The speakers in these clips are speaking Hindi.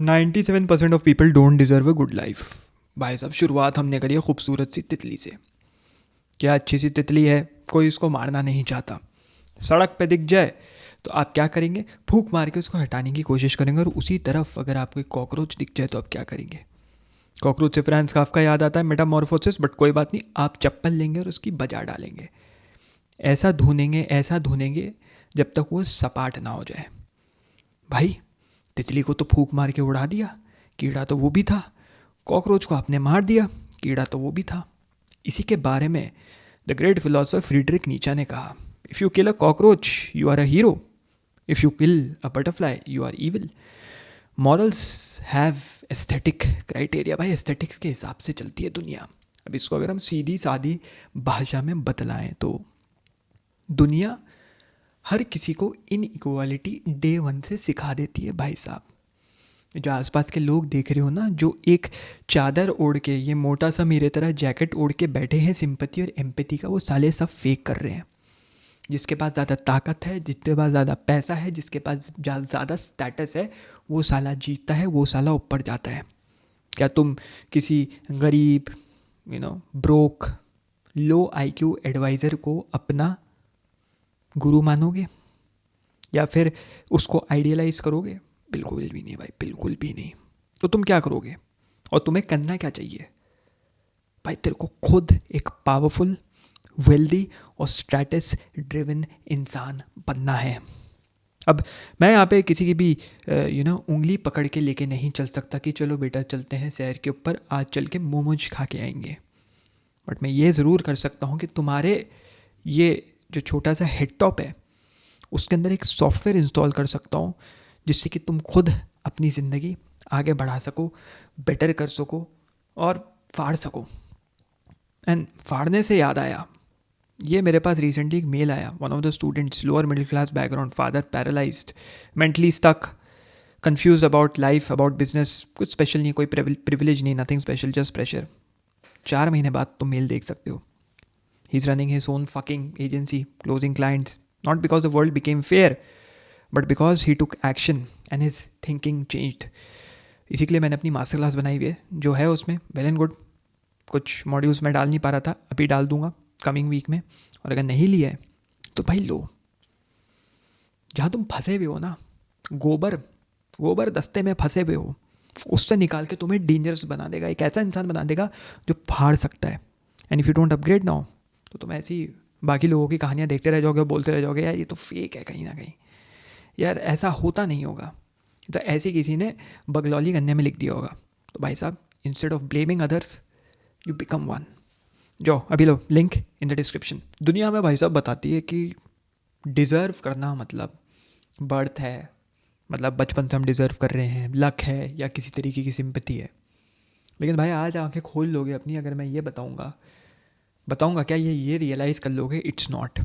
97% of people don't deserve a good life. भाई साहब, शुरुआत हमने करी है खूबसूरत सी तितली से। क्या अच्छी सी तितली है, कोई उसको मारना नहीं चाहता। सड़क पे दिख जाए तो आप क्या करेंगे? फूंक मार के उसको हटाने की कोशिश करेंगे। और उसी तरफ अगर आपको एक कॉकरोच दिख जाए तो आप क्या करेंगे? कॉकरोच से फ्रांस काफ्का याद आता है, मेटामॉर्फोसिस। बट कोई बात नहीं, आप चप्पल लेंगे और उसकी बजा डालेंगे। ऐसा धुनेंगे जब तक वो सपाट ना हो जाए। भाई, तितली को तो फूंक मार के उड़ा दिया, कीड़ा तो वो भी था। कॉकरोच को आपने मार दिया, कीड़ा तो वो भी था। इसी के बारे में the great philosopher Friedrich Nietzsche ने कहा, if you kill a cockroach you are a hero, if you kill a butterfly you are evil. Morals have aesthetic criteria. भाई, एस्थेटिक्स के हिसाब से चलती है दुनिया। अब इसको अगर हम सीधी सादी भाषा में बतलाएं तो दुनिया हर किसी को इन इक्वालिटी डे वन से सिखा देती है। भाई साहब, जो आसपास के लोग देख रहे हो ना, जो एक चादर ओढ़ के, ये मोटा सा मेरे तरह जैकेट ओढ़ के बैठे हैं सिंपैथी और एम्पैथी का, वो साले सब फेक कर रहे हैं। जिसके पास ज़्यादा ताकत है, जिसके पास ज़्यादा पैसा है, जिसके पास ज़्यादा स्टेटस है, वो साला जीतता है, वो साला ऊपर जाता है। क्या तुम किसी गरीब, ब्रोक, लो आईक्यू एडवाइज़र को अपना गुरु मानोगे या फिर उसको आइडियलाइज करोगे? बिल्कुल भी नहीं भाई, बिल्कुल भी नहीं। तो तुम क्या करोगे और तुम्हें करना क्या चाहिए? भाई, तेरे को खुद एक पावरफुल, वेल्दी और स्टेटस ड्रिवन इंसान बनना है। अब मैं यहाँ पे किसी की भी उंगली पकड़ के लेके नहीं चल सकता कि चलो बेटा चलते हैं शहर के ऊपर, आज चल के मोमोज खा के आएंगे। बट मैं ये ज़रूर कर सकता हूँ कि तुम्हारे ये जो छोटा सा हेड टॉप है उसके अंदर एक सॉफ्टवेयर इंस्टॉल कर सकता हूँ, जिससे कि तुम खुद अपनी ज़िंदगी आगे बढ़ा सको, बेटर कर सको और फाड़ सको। एंड फाड़ने से याद आया, ये मेरे पास रिसेंटली एक मेल आया। One of the students, lower middle class background, father paralysed, mentally stuck, confuse about life, about business. कुछ स्पेशल नहीं, कोई प्रिविलेज नहीं, नथिंग स्पेशल, जस्ट प्रेशर। 4 महीने बाद तुम मेल देख सकते हो। He is running his own fucking agency, closing clients, not because the world became fair but because he took action and his thinking changed. इसी के लिए मैंने अपनी मास्टर क्लास बनाई हुई है, जो है उसमें वेल एंड गुड। कुछ मॉड्यूल्स में डाल नहीं पा रहा था, अभी डाल दूंगा कमिंग वीक में। और अगर नहीं लिया है तो भाई लो। जहाँ तुम फंसे हुए हो ना, गोबर गोबर दस्ते में फंसे हुए हो, उससे निकाल के तुम्हें डेंजरस बना देगा, एक ऐसा इंसान बना देगा जो फाड़ सकता है। And if you don't upgrade now तो तुम ऐसी बाकी लोगों की कहानियाँ देखते रह जाओगे, बोलते रह जाओगे, यार ये तो फेक है कहीं ना कहीं, यार ऐसा होता नहीं होगा। तो ऐसे किसी ने बगलौली गन्ने में लिख दिया होगा। तो भाई साहब, instead of blaming others you become one. जो अभी लो, लिंक इन द डिस्क्रिप्शन। दुनिया में भाई साहब बताती है कि डिज़र्व करना मतलब बर्थ है, मतलब बचपन से हम डिज़र्व कर रहे हैं, लक है या किसी तरीके की सिंपैथी है। लेकिन भाई, आज आंखें खोल लोगे अपनी अगर मैं ये बताऊंगा क्या, ये रियलाइज़ कर लोगे, इट्स नॉट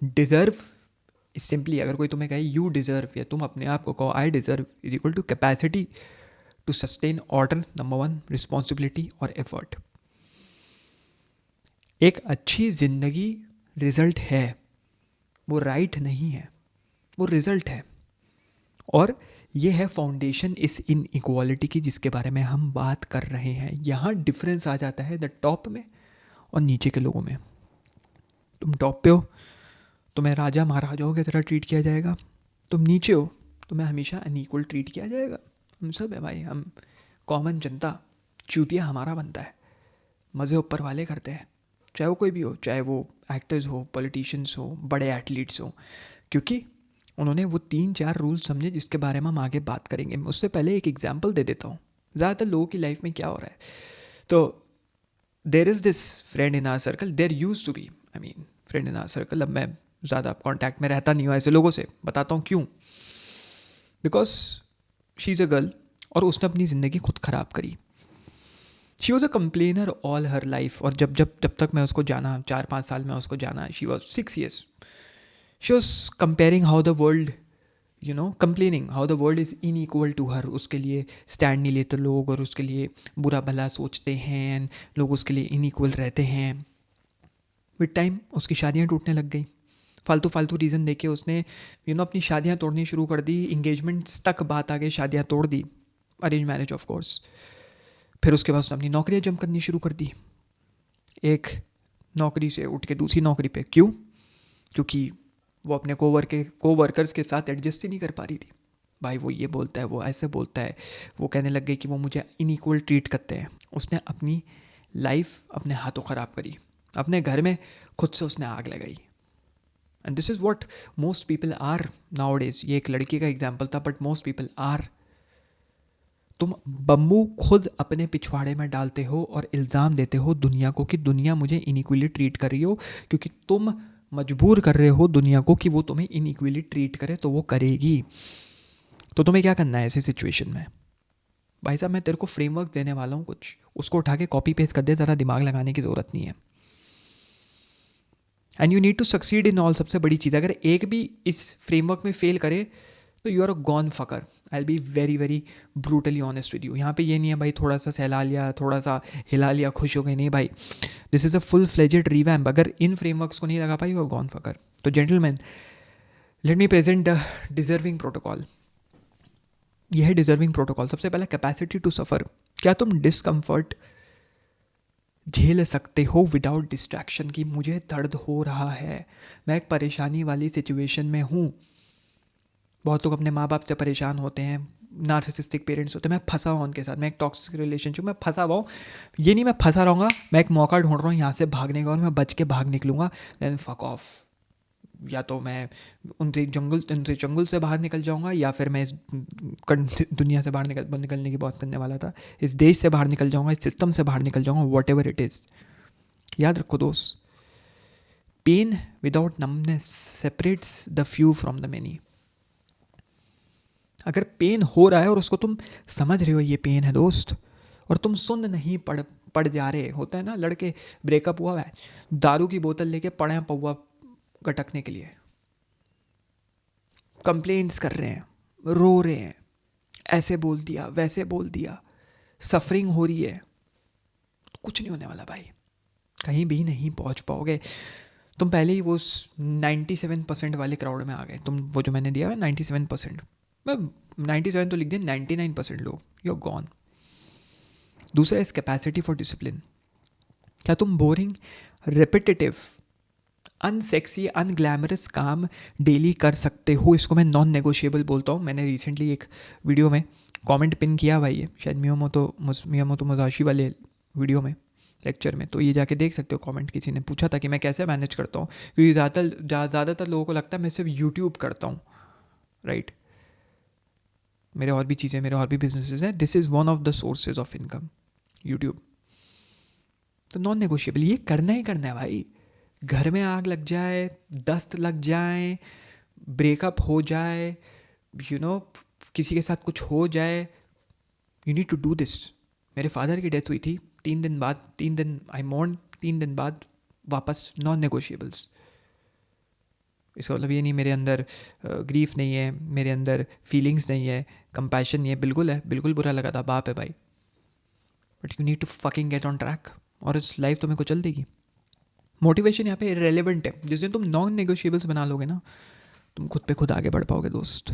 डिज़र्व। सिंपली अगर कोई तुम्हें कहे यू डिज़र्व, या तुम अपने आप को कहो I deserve, is equal to capacity to sustain order, number 1 responsibility और एफर्ट। एक अच्छी ज़िंदगी रिजल्ट है, वो राइट नहीं है, वो रिजल्ट है। और ये है फाउंडेशन इस इन इक्वालिटी की, जिसके बारे में हम बात कर रहे हैं। यहाँ डिफरेंस आ जाता है द टॉप में और नीचे के लोगों में। तुम टॉप पे हो, तुम्हें राजा महाराजाओं की तरह ट्रीट किया जाएगा। तुम नीचे हो, तुम्हें हमेशा अनइक्वल ट्रीट किया जाएगा। हम सब है भाई, हम कॉमन जनता, चूतिया हमारा बनता है, मज़े ऊपर वाले करते हैं। चाहे वो कोई भी हो, चाहे वो एक्टर्स हो, पॉलिटिशियंस हो, बड़े एथलीट्स हो, क्योंकि उन्होंने वो 3-4 रूल्स समझे जिसके बारे में हम आगे बात करेंगे। उससे पहले एक एग्जांपल दे देता हूँ। ज़्यादातर लोगों की लाइफ में क्या हो रहा है, तो there is this friend in our circle, there use to be, I mean friend in our circle. अब मैं ज़्यादा कॉन्टैक्ट में रहता नहीं हूँ ऐसे लोगों से, बताता हूँ क्यों। Because she is a girl और उसने अपनी ज़िंदगी खुद ख़राब करी। She was a complainer all her life. और जब तक मैं उसको जाना, 4-5 साल में उसको जाना, she was 6 years, she was comparing how the world, complaining how the world is inequal to her. उसके लिए स्टैंड नहीं लेते लोग और उसके लिए बुरा भला सोचते हैं, लोग उसके लिए इनइक्वल रहते हैं। विद टाइम उसकी शादियाँ टूटने लग गई। फालतू फालतू रीज़न देके उसने अपनी शादियाँ तोड़नी शुरू कर दी। इंगेजमेंट्स तक बात आ गई, शादियाँ तोड़ दी। Arrange marriage of course. फिर उसके बाद उसने अपनी नौकरियाँ जंप करनी शुरू कर दी, एक नौकरी से उठ के दूसरी नौकरी पे। क्यों? क्योंकि वो अपने कोवर्कर्स के साथ एडजस्ट ही नहीं कर पा रही थी। भाई वो ये बोलता है, वो ऐसे बोलता है, वो कहने लग गई कि वो मुझे इनइक्वल ट्रीट करते हैं। उसने अपनी लाइफ अपने हाथों ख़राब करी, अपने घर में खुद से उसने आग लगाई। And this is what most people are nowadays. ये एक लड़की का एग्जाम्पल था, बट मोस्ट पीपल आर। तुम बम्बू खुद अपने पिछवाड़े में डालते हो और इल्ज़ाम देते हो दुनिया को कि दुनिया मुझे इनइक्वली ट्रीट कर रही हो, क्योंकि तुम मजबूर कर रहे हो दुनिया को कि वो तुम्हें इनइक्वली ट्रीट करे, तो वो करेगी। तो तुम्हें क्या करना है ऐसी सिचुएशन में? भाई साहब मैं तेरे को फ्रेमवर्क देने वाला हूँ कुछ, उसको उठा के कॉपी पेस्ट कर दे, ज़्यादा दिमाग लगाने की ज़रूरत नहीं है। And you need to succeed in all. सबसे बड़ी चीज़, अगर एक भी इस फ्रेमवर्क में फेल करे तो you are a gone fucker. I will be very very brutally honest with you. यहाँ पे ये नहीं है भाई थोड़ा सा सहला लिया, थोड़ा सा हिला लिया, खुश हो गए, नहीं भाई। This is a full fledged revamp. अगर इन फ्रेमवर्क्स को नहीं लगा पाई, यू आर गॉन फकर। तो gentleman, let me present the deserving protocol. यह है डिजर्विंग प्रोटोकॉल। सबसे पहला, कैपेसिटी टू सफ़र। क्या तुम डिस्कम्फर्ट झेल सकते हो विदाउट डिस्ट्रैक्शन? की मुझे दर्द हो रहा है, मैं एक परेशानी वाली सिचुएशन में हूँ। बहुत लोग अपने माँ बाप से परेशान होते हैं, नार्सिसिस्टिक पेरेंट्स होते हैं, मैं फंसा हुआ उनके साथ, मैं एक टॉक्सिक रिलेशनशिप में फंसा हुआ हूँ। ये नहीं मैं फंसा रहूँगा, मैं एक मौका ढूंढ रहा हूँ यहाँ से भागने का और मैं बच के भाग निकलूँगा, देन फक ऑफ। या तो मैं उनसे जंगल से बाहर निकल जाऊंगा, या फिर मैं इस दुनिया से बाहर निकलने की बात करने वाला था, इस देश से बाहर निकल जाऊंगा, इस सिस्टम से बाहर निकल जाऊंगा, वॉट एवर इट इज़। याद रखो दोस्त, pain without numbness separates the few from the many. अगर पेन हो रहा है और उसको तुम समझ रहे हो ये पेन है दोस्त, और तुम सुन नहीं पड़ जा रहे, होता है ना, लड़के ब्रेकअप हुआ है, दारू की बोतल लेके पड़े हैं पौवा गटकने के लिए, कंप्लेंट्स कर रहे हैं, रो रहे हैं, ऐसे बोल दिया वैसे बोल दिया, सफरिंग हो रही है, कुछ नहीं होने वाला भाई, कहीं भी नहीं पहुंच पाओगे। तुम पहले ही वो 97% वाले क्राउड में आ गए। तुम वो जो मैंने दिया है 97%, मैं 97 तो लिख दिया, 99% लोग, यू आर गॉन। दूसरा इज कैपेसिटी फॉर डिसिप्लिन। क्या तुम बोरिंग, रिपीटेटिव, अनसेक्सी, अनग्लैमरस काम डेली कर सकते हो? इसको मैं नॉन नेगोशिएबल बोलता हूँ। मैंने रिसेंटली एक वीडियो में कमेंट पिन किया भाई, ये शायद मियामोतो मुसाशी वाले वीडियो में, लेक्चर में, तो ये जाके देख सकते हो। कमेंट किसी ने पूछा था कि मैं कैसे मैनेज करता हूँ, क्योंकि ज़्यादातर लोगों को लगता है मैं सिर्फ यूट्यूब करता हूँ, राइट। मेरे और भी चीज़ें, मेरे और भी बिजनेसेस हैं, this is one of the sources of income, YouTube. तो नॉन नेगोशिएबल, ये करना ही करना है भाई। घर में आग लग जाए, दस्त लग जाए, ब्रेकअप हो जाए, किसी के साथ कुछ हो जाए, you need to do this. मेरे फादर की डेथ हुई थी, 3 दिन आई मॉर्न, 3 दिन बाद वापस नॉन नेगोशिएबल्स। इसका मतलब ये नहीं मेरे अंदर ग्रीफ नहीं है, मेरे अंदर फीलिंग्स नहीं है, कंपैशन नहीं है, बिल्कुल है, बिल्कुल बुरा लगा था, बाप है भाई, but you need to fucking get on track, और इस लाइफ तुम्हें को चल देगी। मोटिवेशन यहाँ पे इरेलेवेंट है। जिस दिन तुम नॉन नेगोशिएबल्स बना लोगे ना, तुम खुद पे खुद आगे बढ़ पाओगे दोस्त।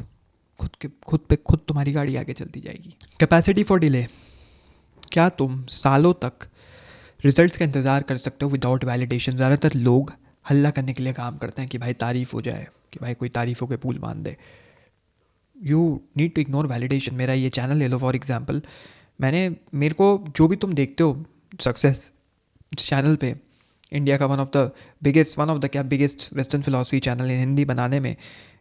खुद पे खुद तुम्हारी गाड़ी आगे चलती जाएगी। Capacity for delay. क्या तुम सालों तक रिजल्ट्स का इंतज़ार कर सकते हो विदाउट वैलिडेशन? ज़्यादातर लोग हल्ला करने के लिए काम करते हैं कि भाई तारीफ़ हो जाए, कि भाई कोई तारीफ़ों के पुल बांध दे। You need to ignore validation. मेरा ये चैनल ले लो फॉर एग्जाम्पल, मेरे को जो भी तुम देखते हो सक्सेस चैनल पे, इंडिया का वन ऑफ द क्या biggest western philosophy channel in Hindi बनाने में,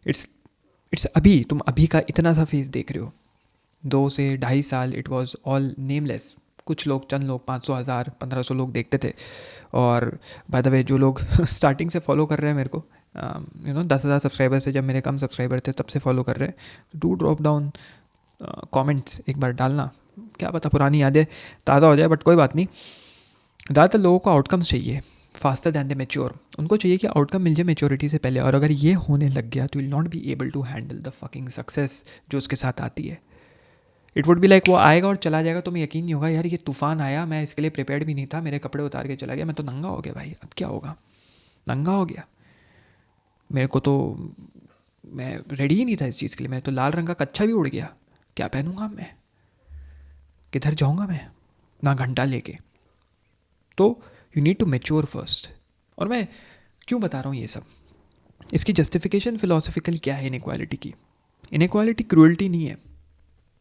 इट्स अभी तुम अभी का इतना सा फेस देख रहे हो। 2 से 2.5 साल इट वाज ऑल नेमलेस। कुछ लोग, चंद लोग, 500, 1000, 1500 लोग देखते थे। और बाय द वे जो लोग स्टार्टिंग से फॉलो कर रहे हैं मेरे को, 10,000 सब्सक्राइबर से जब मेरे कम सब्सक्राइबर थे तब से फॉलो कर रहे हैं, डू ड्रॉप डाउन कमेंट्स एक बार डालना, क्या पता पुरानी यादें ताज़ा हो जाए। बट कोई बात नहीं, ज़्यादातर लोगों को आउटकम्स चाहिए फास्टर दैन द मेच्योर। उनको चाहिए कि आउटकम मिल जाए मेच्योरिटी से पहले, और अगर ये होने लग गया तो will not be able to handle the fucking success जो उसके साथ आती है। इट वुड बी लाइक वो आएगा और चला जाएगा, तुम्हें यकीन नहीं होगा यार ये तूफान आया, मैं इसके लिए प्रिपेयर्ड भी नहीं था, मेरे कपड़े उतार के चला गया, मैं तो नंगा हो गया भाई, अब क्या होगा, नंगा हो गया, मेरे को तो, मैं रेडी ही नहीं था इस चीज़ के लिए, मैं तो लाल रंग का कच्छा भी उड़ गया, क्या पहनूंगा मैं। किधर जाऊँगा मैं ना घंटा लेके? तो you need to mature first. और मैं क्यों बता रहा हूँ ये सब, इसकी जस्टिफिकेशन फिलोसफिकल क्या है इनइक्वालिटी की? इनइक्वालिटी क्रूअल्टी नहीं है,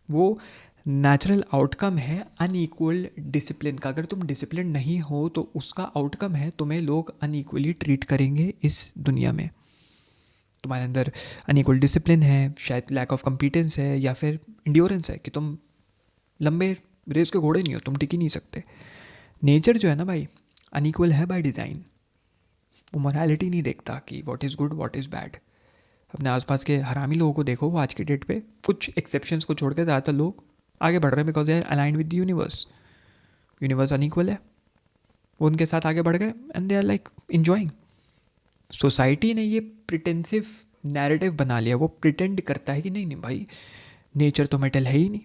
वो नेचुरल आउटकम है अनइक्वल डिसिप्लिन का। अगर तुम डिसिप्लिन नहीं हो तो उसका आउटकम है तुम्हें लोग अनइक्वली ट्रीट करेंगे इस दुनिया में। तुम्हारे अंदर अनइक्वल डिसिप्लिन है, शायद लैक ऑफ कॉम्पिटेंस है, या फिर इंड्योरेंस है कि तुम लंबे रेस के घोड़े नहीं हो, तुम टिक ही नहीं सकते। नेचर जो है ना भाई अनइक्वल है बाय डिज़ाइन। वो मोरालिटी नहीं देखता कि what is good what is bad. अपने आसपास के हरामी लोगों को देखो, वो आज की डेट पे कुछ एक्सेप्शंस को छोड़ के ज़्यादातर लोग आगे बढ़ रहे हैं because they are aligned with the universe. Universe unequal है, वो उनके साथ आगे बढ़ गए and they are like enjoying. Society ने ये प्रिटेंसिव नैरेटिव बना लिया, वो प्रिटेंड करता है कि नहीं नहीं भाई नेचर तो मेटल है ही नहीं।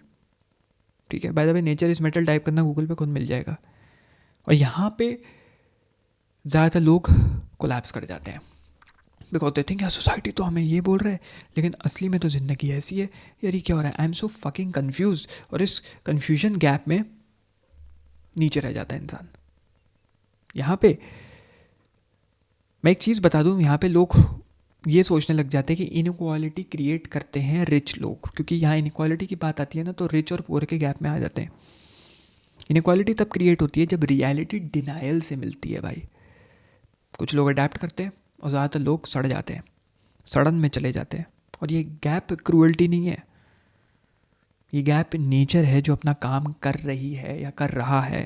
ठीक है, by the way nature is metal type करना गूगल पे खुद मिल जाएगा। और यहाँ पे ज़्यादातर लोग कोलैप्स कर जाते हैं बिकॉज दे थिंक यार सोसाइटी तो हमें ये बोल रहा है, लेकिन असली में तो ज़िंदगी ऐसी है। यार ये क्या हो रहा है? I am so fucking confuse. और इस कन्फ्यूजन गैप में नीचे रह जाता है इंसान। यहाँ पे मैं एक चीज़ बता दूँ, यहाँ पे लोग ये सोचने लग जाते हैं कि इनइक्वालिटी क्रिएट करते हैं रिच लोग, क्योंकि यहाँ इनइक्वालिटी की बात आती है ना तो रिच और पुअर के गैप में आ जाते हैं। इनइक्वालिटी तब क्रिएट होती है जब रियलिटी डिनायल से मिलती है भाई। कुछ लोग अडेप्ट करते हैं और ज़्यादातर लोग सड़ जाते हैं, सड़न में चले जाते हैं। और ये गैप क्रूअल्टी नहीं है, ये गैप नेचर है जो अपना काम कर रही है या कर रहा है।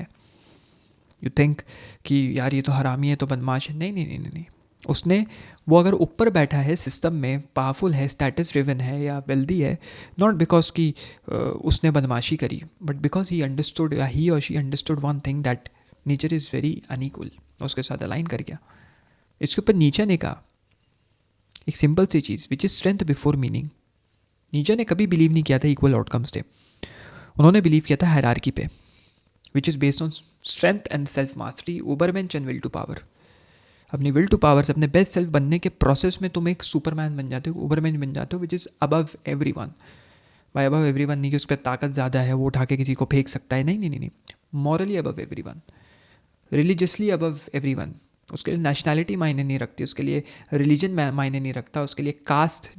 यू थिंक कि यार ये तो हरामी है तो बदमाश है, नहीं नहीं नहीं नहीं, नहीं। उसने वो अगर ऊपर बैठा है सिस्टम में, पावरफुल है, स्टेटस ड्रिवन है या वेल्दी है, नॉट बिकॉज कि उसने बदमाशी करी, बट बिकॉज ही अंडरस्टूड या ही और she understood one thing that nature is very unequal, उसके साथ अलाइन कर गया। इसके ऊपर नीचे ने कहा एक सिंपल सी चीज़ which is strength before meaning. Nietzsche ने कभी बिलीव नहीं किया था इक्वल आउटकम्स थे, उन्होंने बिलीव किया था हायरार्की पे which is based on strength and self mastery, ubermensch and will to power. अपनी विल टू पावर से अपने बेस्ट सेल्फ बनने के प्रोसेस में तुम एक सुपरमैन बन जाते हो, ओवरमैन बन जाते हो, which is above everyone. By above everyone नहीं कि उस पर ताकत ज़्यादा है, वो उठा के किसी को फेंक सकता है, नहीं नहीं नहीं, morally above every one, religiously above every one. उसके लिए नेशनैलिटी मायने नहीं रखती, उसके लिए रिलीजन मायने नहीं रखता, उसके लिए कास्ट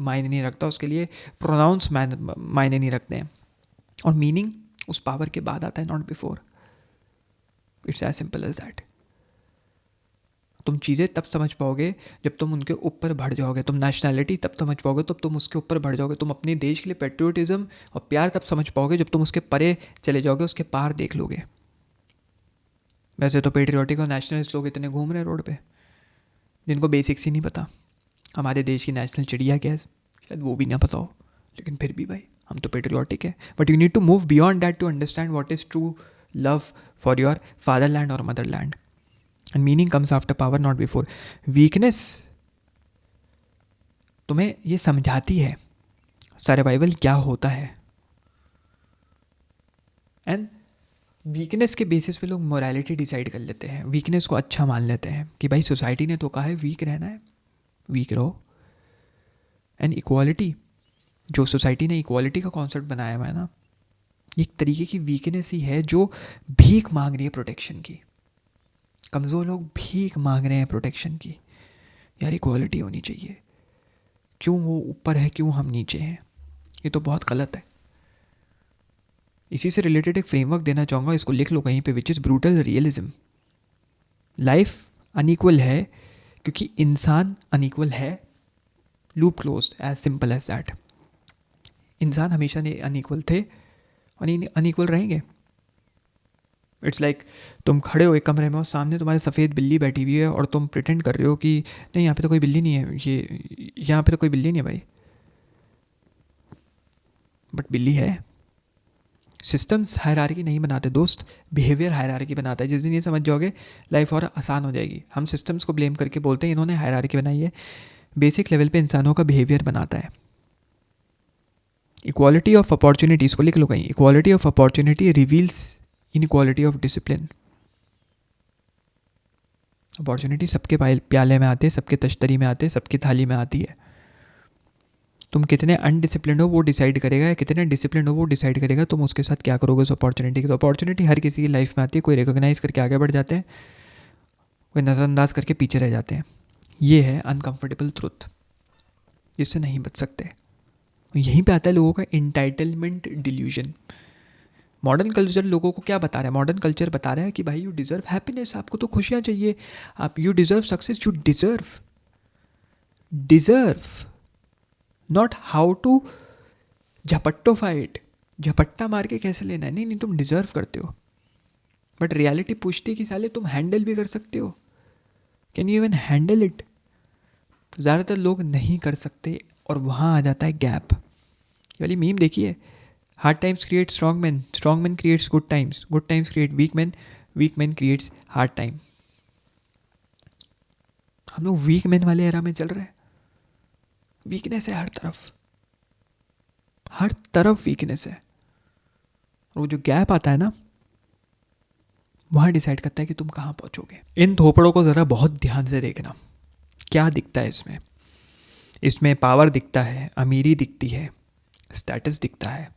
मायने नहीं रखता, उसके लिए प्रोनाउंस मायने नहीं रखते हैं। और मीनिंग उस पावर के बाद आता है, not before. It's as simple as that. तुम चीज़ें तब समझ पाओगे जब तुम उनके ऊपर बढ़ जाओगे। तुम नेशनैलिटी तब समझ पाओगे तब तुम उसके ऊपर बढ़ जाओगे। तुम अपने देश के लिए पेट्रियोटिज्म और प्यार तब समझ पाओगे जब तुम उसके परे चले जाओगे, उसके पार देख लोगे। वैसे तो पेट्रियोटिक और नेशनलिस्ट लोग इतने घूम रहे हैं रोड पे जिनको बेसिक्स ही नहीं पता। हमारे देश की नेशनल चिड़िया क्या है शायद वो भी ना पता हो, लेकिन फिर भी भाई हम तो पेट्रियोटिक है। But you need to move beyond that to understand what is true love for your fatherland और motherland. And meaning comes after power, not before. Weakness तुम्हें ये समझाती है सर्वाइवल क्या होता है। एंड वीकनेस के बेसिस पे लोग मोरालिटी डिसाइड कर लेते हैं, वीकनेस को अच्छा मान लेते हैं कि भाई सोसाइटी ने तो कहा है वीक रहना है, वीक रहो। एंड इक्वालिटी, जो सोसाइटी ने इक्वालिटी का कॉन्सेप्ट बनाया हुआ है ना, एक तरीके की वीकनेस ही है जो भीख मांग रही है प्रोटेक्शन की। कमज़ोर लोग भीख मांग रहे हैं प्रोटेक्शन की, यार इक्वालिटी होनी चाहिए, क्यों वो ऊपर है क्यों हम नीचे हैं, ये तो बहुत गलत है। इसी से रिलेटेड एक फ्रेमवर्क देना चाहूँगा, इसको लिख लो कहीं पे, which is brutal realism. Life unequal है क्योंकि इंसान अनइक्वल है, loop closed, as simple as that. इंसान हमेशा अनइक्वल थे और अनइक्वल रहेंगे। इट्स लाइक तुम खड़े हो एक कमरे में और सामने तुम्हारे सफ़ेद बिल्ली बैठी हुई है और तुम प्रिटेंड कर रहे हो कि नहीं यहाँ पे तो कोई बिल्ली नहीं है, ये यहाँ पे तो कोई बिल्ली नहीं है भाई, बट बिल्ली है। सिस्टम्स हायरार्की नहीं बनाते दोस्त, बिहेवियर हायरार्की बनाता है। जिस दिन ये समझ जाओगे लाइफ और आसान हो जाएगी। हम सिस्टम्स को ब्लेम करके बोलते हैं इन्होंने हायरार्की बनाई है, बेसिक लेवल पे इंसानों का बिहेवियर बनाता है। इक्वालिटी ऑफ अपॉर्चुनिटीज़ को लिख लो कहीं, equality of opportunity reveals inequality of discipline. Opportunity सबके प्याले में आते हैं, सबके तश्तरी में आते हैं, सबकी थाली में आती है। तुम कितने अनडिसिप्लिन हो वो डिसाइड करेगा, या कितने डिसिप्लिन हो वो डिसाइड करेगा तुम उसके साथ क्या करोगे उस अपॉर्चुनिटी की। तो अपॉर्चुनिटी हर किसी की लाइफ में आती है, कोई रिकॉग्नाइज करके आगे बढ़ जाते हैं, कोई नज़रअंदाज करके पीछे रह जाते हैं। ये है अनकंफर्टेबल ट्रुथ, जिससे नहीं बच सकते। यहीं पे आता है लोगों का इंटाइटलमेंट डिल्यूजन। मॉडर्न कल्चर लोगों को क्या बता रहा है? मॉडर्न कल्चर बता रहा है कि भाई यू डिज़र्व हैप्पीनेस, आपको तो खुशियाँ चाहिए, आप you deserve success, you deserve not how to झपट्टोफाई इट, झपट्टा मार के कैसे लेना है, नहीं नहीं, तुम डिज़र्व करते हो। बट रियलिटी पूछती है कि साले तुम हैंडल भी कर सकते हो, can you even handle it? ज़्यादातर लोग नहीं कर सकते, और वहाँ आ जाता है गैप। ये वाली मीम देखिए, hard times create strong man creates good times create weak man creates hard time. हम लोग वीक मैन वाले एरा में चल रहे हैं। वीकनेस है हर तरफ वीकनेस है। और वो जो गैप आता है ना, वहाँ डिसाइड करता है कि तुम कहाँ पहुँचोगे। इन थोपड़ों को ज़रा बहुत ध्यान से देखना, क्या दिखता है इसमें? इसमें पावर दिखता है, अमीरी दिखती है, स्टेटस दिखता है।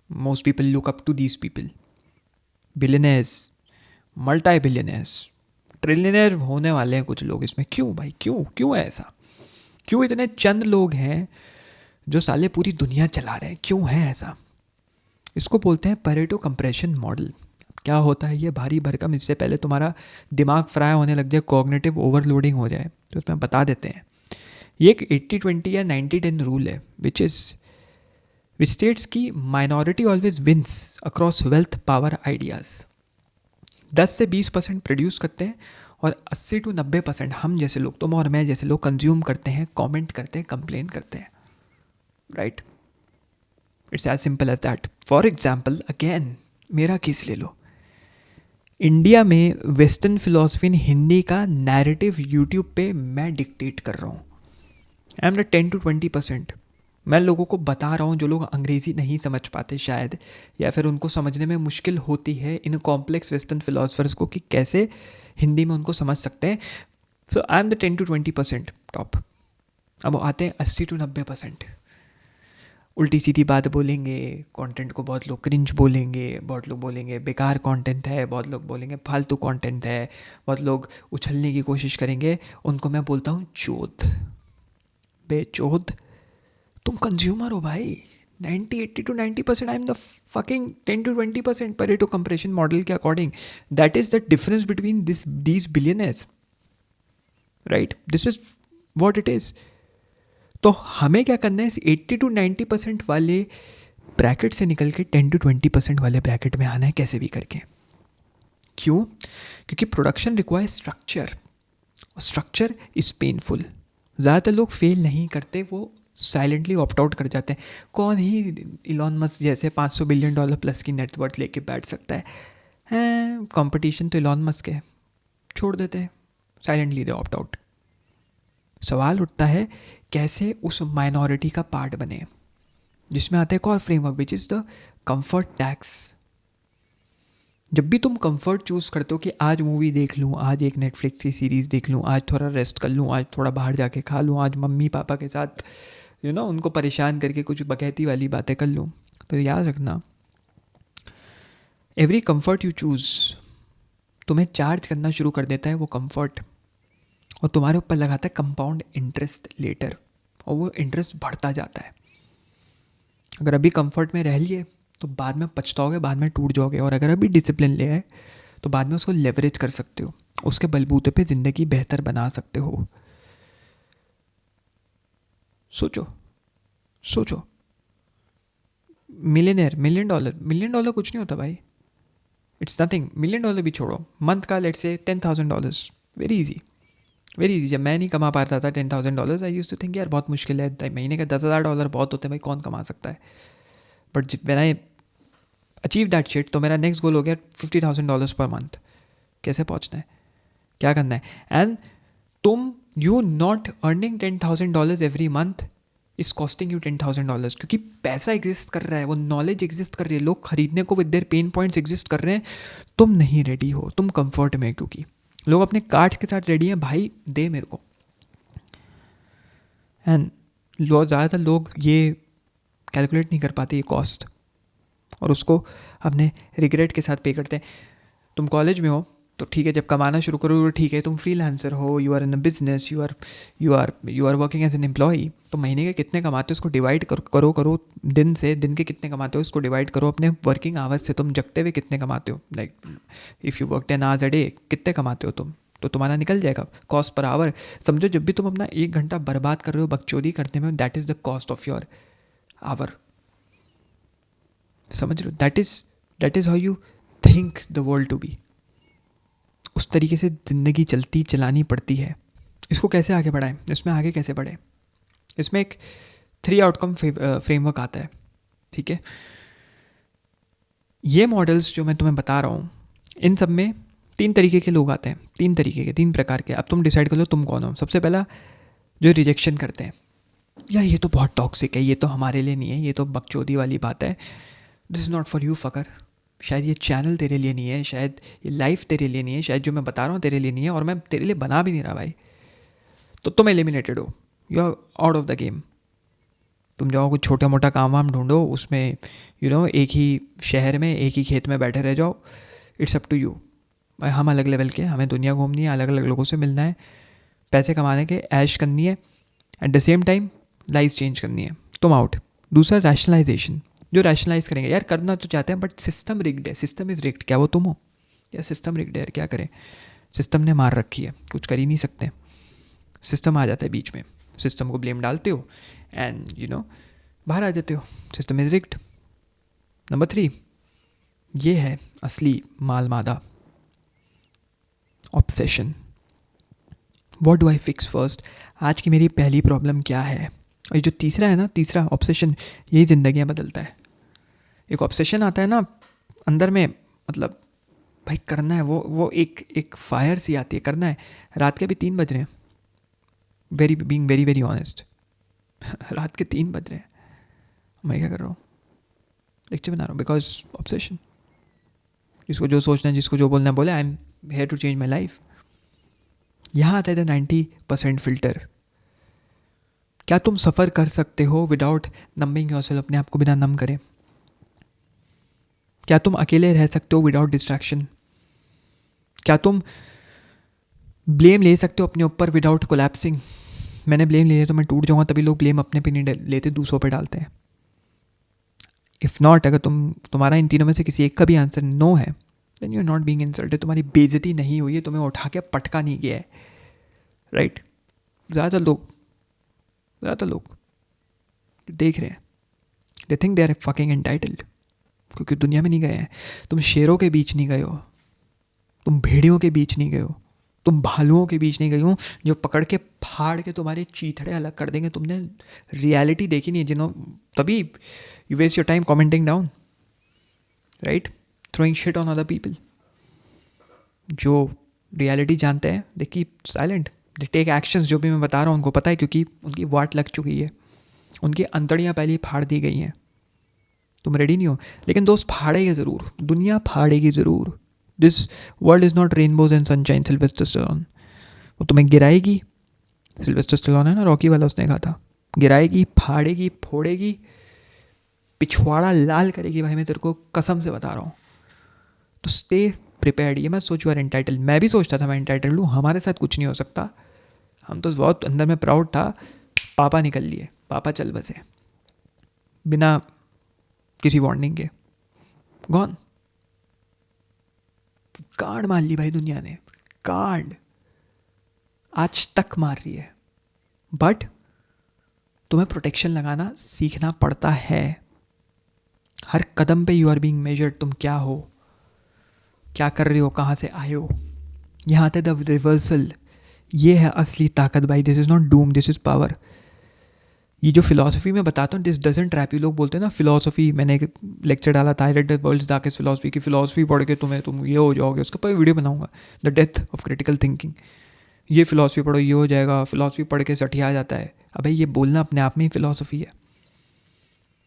Most people look up to these people, billionaires, multi billionaires, trillionaire होने वाले हैं कुछ लोग इसमें। क्यों भाई, क्यों है ऐसा? क्यों इतने चंद लोग हैं जो साले पूरी दुनिया चला रहे हैं? क्यों है ऐसा? इसको बोलते हैं परेटो कंप्रेशन मॉडल। क्या होता है ये? भारी भरकम, इससे पहले तुम्हारा दिमाग फ्राई होने लग जाए, कॉग्निटिव ओवरलोडिंग हो जाए, तो उसमें बता देते हैं। ये एक 80-20 या 90-10 रूल है, विच स्टेट्स की minority always wins across wealth power ideas. 10 से 20% प्रोड्यूस करते हैं, और 80 to 90% हम जैसे लोग, तुम और मैं जैसे लोग कंज्यूम करते हैं, कमेंट करते हैं, कंप्लेन करते हैं। Right, it's as simple as that. For example, again मेरा केस ले लो। इंडिया में वेस्टर्न फिलॉसफी इन हिंदी का नैरेटिव यूट्यूब पे मैं डिक्टेट कर रहा हूँ। I am the 10 to 20%। मैं लोगों को बता रहा हूँ जो लोग अंग्रेज़ी नहीं समझ पाते शायद, या फिर उनको समझने में मुश्किल होती है इन कॉम्प्लेक्स वेस्टर्न फिलोसफर्स को, कि कैसे हिंदी में उनको समझ सकते हैं। So I am the 10 to 20% top. अब वो आते हैं 80 to 90%। उल्टी सीधी बात बोलेंगे, कंटेंट को बहुत लोग क्रिंज बोलेंगे, बहुत लोग बोलेंगे बेकार कंटेंट है, बहुत लोग बोलेंगे फालतू कंटेंट है, बहुत लोग उछलने की कोशिश करेंगे। उनको मैं बोलता हूँ चोद, बेचोद, तुम कंज्यूमर हो भाई। 80 to 90%, I am the fucking 10 to 20%। Pareto compression model के according that is the difference between these billionaires, right? This is what it is. तो हमें क्या करना है? इस 80 to 90% वाले ब्रैकेट से निकल के 10 to 20% वाले ब्रैकेट में आना है, कैसे भी करके। क्यों? क्योंकि production requires structure, structure is painful. ज़्यादातर लोग फेल नहीं करते, वो साइलेंटली ऑप्ट आउट कर जाते हैं। कौन ही इलॉन मस्क जैसे $500 बिलियन प्लस की नेटवर्थ लेके बैठ सकता है? कंपटीशन तो इलॉन मस्क है, छोड़ देते हैं, साइलेंटली दे ऑप्ट आउट। सवाल उठता है कैसे उस माइनॉरिटी का पार्ट बने, जिसमें आता है एक और framework, which is the comfort tax. जब भी तुम कंफर्ट चूज़ करते हो कि आज मूवी देख लूँ, आज एक नेटफ्लिक्स की सीरीज़ देख लूँ, आज थोड़ा रेस्ट कर लूँ, आज थोड़ा बाहर जाके खा लूँ, आज मम्मी पापा के साथ उनको परेशान करके कुछ बकैती वाली बातें कर लूँ, तो याद रखना, एवरी कंफर्ट यू चूज़ तुम्हें चार्ज करना शुरू कर देता है वो कंफर्ट, और तुम्हारे ऊपर लगाता है कंपाउंड इंटरेस्ट लेटर, और वो इंटरेस्ट बढ़ता जाता है। अगर अभी कंफर्ट में रह लिए तो बाद में पछताओगे, बाद में टूट जाओगे। और अगर अभी डिसिप्लिन ले आए तो बाद में उसको लेवरेज कर सकते हो, उसके बलबूते पे ज़िंदगी बेहतर बना सकते हो। सोचो मिलियनर, $1 million कुछ नहीं होता भाई, इट्स नथिंग। $1 million भी छोड़ो, मंथ का लेट्स से $10,000, वेरी इजी। जब मैं नहीं कमा पाता था $10,000, आई यूज्ड टू थिंक यार बहुत मुश्किल है, महीने का $10,000 बहुत होते हैं भाई, कौन कमा सकता है। But when I achieve that shit, तो मेरा नेक्स्ट गोल हो गया $50,000 पर मंथ। कैसे पहुंचना है, क्या करना है? एंड तुम you not earning $10,000 every month is costing you $10,000, क्योंकि पैसा एग्जिस्ट कर रहा है, वो नॉलेज एग्जिस्ट कर रही है, लोग खरीदने को with their pen points exist कर रहे हैं। तुम नहीं रेडी हो, तुम कंफर्ट में, क्योंकि लोग अपने कार्ड के साथ रेडी हैं, भाई दे मेरे को। एंड ज़्यादातर लोग ये कैलकुलेट नहीं कर पाते ये कॉस्ट, और उसको अपने रिग्रेट के साथ पे करते हैं। तुम कॉलेज में हो तो ठीक है, जब कमाना शुरू करो ठीक है, तुम फ्रीलांसर हो, you are in a business, you are working as an employee, तो महीने के कितने कमाते हो उसको डिवाइड करो, दिन के कितने कमाते हो उसको डिवाइड करो अपने वर्किंग आवर्स से, तुम जगते हुए कितने कमाते हो, like if you work 10 hours a day कितने कमाते हो तुम, तो तुम्हारा निकल जाएगा कॉस्ट पर आवर। समझो जब भी तुम अपना 1 घंटा बर्बाद कर रहे हो बकचोदी करने में, that is the cost of your hour. समझ रहे हो? That is how you think the world to be. उस तरीके से ज़िंदगी चलानी पड़ती है। इसको कैसे आगे बढ़ाएं, इसमें आगे कैसे बढ़ें? इसमें एक 3 आउटकम फ्रेमवर्क आता है, ठीक है। ये मॉडल्स जो मैं तुम्हें बता रहा हूँ, इन सब में 3 तरीके के लोग आते हैं, 3 प्रकार के। अब तुम डिसाइड कर लो तुम कौन हो। सबसे पहला जो रिजेक्शन करते हैं, यार ये तो बहुत टॉक्सिक है, ये तो हमारे लिए नहीं है, ये तो बकचोदी वाली बात है, this is not for you fucker, शायद ये चैनल तेरे लिए नहीं है, शायद ये लाइफ तेरे लिए नहीं है, शायद जो मैं बता रहा हूँ तेरे लिए नहीं है, और मैं तेरे लिए बना भी नहीं रहा भाई, तो तुम एलिमिनेटेड हो, you are out of the game. तुम जाओ कुछ छोटा मोटा काम वाम ढूंढो, उसमें एक ही शहर में एक ही खेत में बैठे रह जाओ, इट्स अप टू यू। भाई हम अलग लेवल के, हमें दुनिया घूमनी है, अलग अलग लोगों से मिलना है, पैसे कमाने के, ऐश करनी है, at the same time life change करनी है, तुम आउट। दूसरा रैशनलाइजेशन, जो रैशनलाइज करेंगे, यार करना तो चाहते हैं बट सिस्टम रिग्ड है, सिस्टम इज़ रिग्ड, क्या वो तुम हो? यार सिस्टम रिग्ड है यार, क्या करें, सिस्टम ने मार रखी है, कुछ कर ही नहीं सकते, सिस्टम आ जाता है बीच में, सिस्टम को ब्लेम डालते हो एंड बाहर आ जाते हो, सिस्टम इज रिग्ड। नंबर 3, ये है असली माल मादा, obsession. What do I fix first, आज की मेरी पहली प्रॉब्लम क्या है। और ये जो तीसरा है ना, तीसरा ऑब्सेशन, यही ज़िंदगियाँ बदलता है। एक ऑब्सेशन आता है ना अंदर में, मतलब भाई करना है, वो एक फायर सी आती है, करना है। रात के अभी 3 बज रहे हैं, बीइंग वेरी वेरी ऑनेस्ट, रात के 3 बज रहे हैं, मैं क्या कर रहा हूँ, लेक्चर बना रहा हूँ, बिकॉज ऑब्सेशन। जिसको जो सोचना है, जिसको जो बोलना है बोले, I am here to change my life. यहाँ आता है द 90% फिल्टर। क्या तुम सफ़र कर सकते हो विदाउट नंबिंग योरसेल्फ, अपने आप को बिना नम करे? क्या तुम अकेले रह सकते हो विदाउट डिस्ट्रैक्शन? क्या तुम ब्लेम ले सकते हो अपने ऊपर विदाउट कोलैप्सिंग? मैंने ब्लेम ले लिया तो मैं टूट जाऊंगा, तभी लोग ब्लेम अपने पे नहीं लेते, दूसरों पे डालते हैं। इफ़ नॉट, अगर तुम्हारा इन तीनों में से किसी एक का भी आंसर नो है, then you are not being insulted, तुम्हारी बेइज्जती नहीं हुई है, तुम्हें उठा के पटका नहीं गया है, राइट? ज़्यादातर लोग देख रहे हैं, they think they are fucking entitled, क्योंकि दुनिया में नहीं गए हैं। तुम शेरों के बीच नहीं गए हो, तुम भेड़ियों के बीच नहीं गए हो, तुम भालुओं के बीच नहीं गए हो जो पकड़ के फाड़ के तुम्हारे चीथड़े अलग कर देंगे। तुमने रियलिटी देखी नहीं है, तभी you waste your time commenting down, right, throwing shit on other people. जो रियलिटी जानते हैं they keep silent, they take actions. जो भी मैं बता रहा हूँ उनको पता है, क्योंकि उनकी वाट लग चुकी है, उनकी अंतड़ियाँ पहले ही फाड़ दी गई हैं। तुम रेडी नहीं हो, लेकिन दोस्त फाड़ेगी ज़रूर, दुनिया फाड़ेगी ज़रूर। This world is not rainbows and sunshine, Sylvester Stallone. वो तुम्हें गिराएगी, सिल्वेस्टर स्टैलोन है ना रॉकी वाला, उसने कहा था, गिराएगी, फाड़ेगी, फोड़ेगी, पिछवाड़ा लाल करेगी। भाई मैं तेरे को कसम से बता रहा हूँ, तो स्टे प्रिपेयर्ड। ये मैं सोच यू आर एंटाइटल्ड, मैं भी सोचता था मैं एंटाइटल्ड हूँ, हमारे साथ कुछ नहीं हो सकता। हम तो बहुत अंदर में प्राउड था, पापा निकल लिए, पापा चल बसे बिना किसी वार्निंग के, गॉन। कार्ड मार ली भाई दुनिया ने, कार्ड आज तक मार रही है, बट तुम्हें प्रोटेक्शन लगाना सीखना पड़ता है। हर कदम पे यू आर बीइंग मेजर्ड, तुम क्या हो, क्या कर रहे हो, कहाँ से आए हो। यहाँ आते द रिवर्सल, ये है असली ताकत भाई। This is not Doom, this is power. ये जो फिलॉसफी मैं बताता हूँ, दिस डजंट ट्रैप यू। लोग बोलते हैं ना फिलॉसफी, मैंने एक लेक्चर डाला था, read the world's darkest philosophy की, फिलॉसफी पढ़ के तुम ये हो जाओगे, उसके ऊपर वीडियो बनाऊंगा, the death of critical thinking. ये फिलॉसफी पढ़ो ये हो जाएगा, फिलॉसफी पढ़ के सठिया जाता है। अबे ये बोलना अपने आप में ही फिलॉसफी है।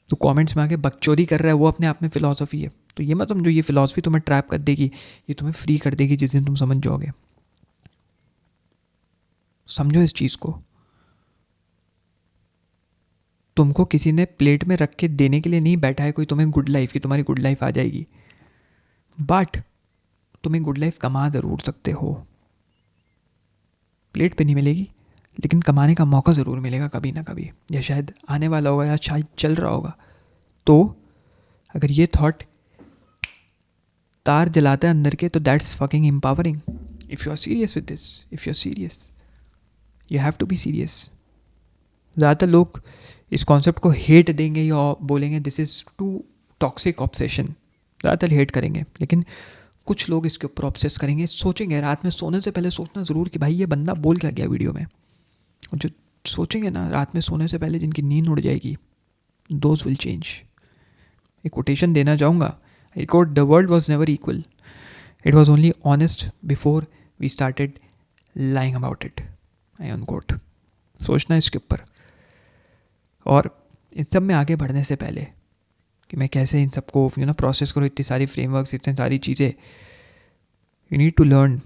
तो कमेंट्स में आके बकचोदी कर रहा है, वो अपने आप में फिलॉसफी है। तो ये मत समझो ये फिलॉसफी तुम्हें ट्रैप कर देगी, ये तुम्हें फ्री कर देगी जिस दिन तुम समझ जाओगे। समझो इस चीज़ को। तुमको किसी ने प्लेट में रख के देने के लिए नहीं बैठा है कोई तुम्हें गुड लाइफ, की तुम्हारी गुड लाइफ आ जाएगी, बट तुम्हें गुड लाइफ कमा ज़रूर सकते हो। प्लेट पे नहीं मिलेगी, लेकिन कमाने का मौका ज़रूर मिलेगा कभी ना कभी, या शायद आने वाला होगा, या शायद चल रहा होगा। तो अगर ये थॉट तार जलाता है अंदर के, तो that's fucking empowering. If you are serious with this, if you are serious, you have to be serious. ज़्यादातर लोग इस कॉन्सेप्ट को हेट देंगे या बोलेंगे this is too toxic obsession, ज़्यादातर हेट करेंगे, लेकिन कुछ लोग इसके ऊपर ऑब्सेस करेंगे, सोचेंगे रात में सोने से पहले, सोचना ज़रूर कि भाई ये बंदा बोल क्या गया वीडियो में। और जो सोचेंगे ना रात में सोने से पहले, जिनकी नींद उड़ जाएगी, दोज विल चेंज। एक कोटेशन देना चाहूँगा, I quote, the world was never equal, it was only honest before we started lying about it, I unquote. सोचना इसके ऊपर। और इन सब में आगे बढ़ने से पहले कि मैं कैसे इन सबको प्रोसेस करूँ, इतनी सारी फ्रेमवर्क्स, इतनी सारी चीज़ें, you need to learn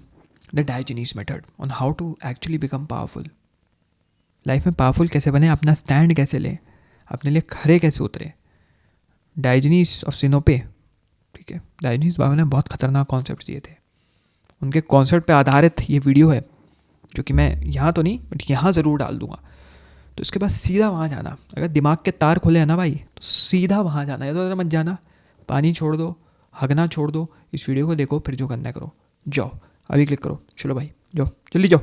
the Diogenes method on how to actually become powerful. Life में पावरफुल कैसे बने, अपना स्टैंड कैसे लें, अपने लिए खरे कैसे उतरे। डायोजेनीज ऑफ सिनोपे, ठीक है, डायोजेनीज बाबा ने बहुत खतरनाक कॉन्सेप्ट दिए थे, उनके कॉन्सेप्ट पे आधारित ये वीडियो है, जो कि मैं यहाँ तो नहीं बट यहाँ ज़रूर डाल दूँगा। तो इसके बाद सीधा वहाँ जाना, अगर दिमाग के तार खुले हैं ना भाई, तो सीधा वहाँ जाना, इधर मत जाना, पानी छोड़ दो, हगना छोड़ दो, इस वीडियो को देखो, फिर जो करना है करो, जाओ अभी क्लिक करो, चलो भाई जाओ, जल्दी जाओ।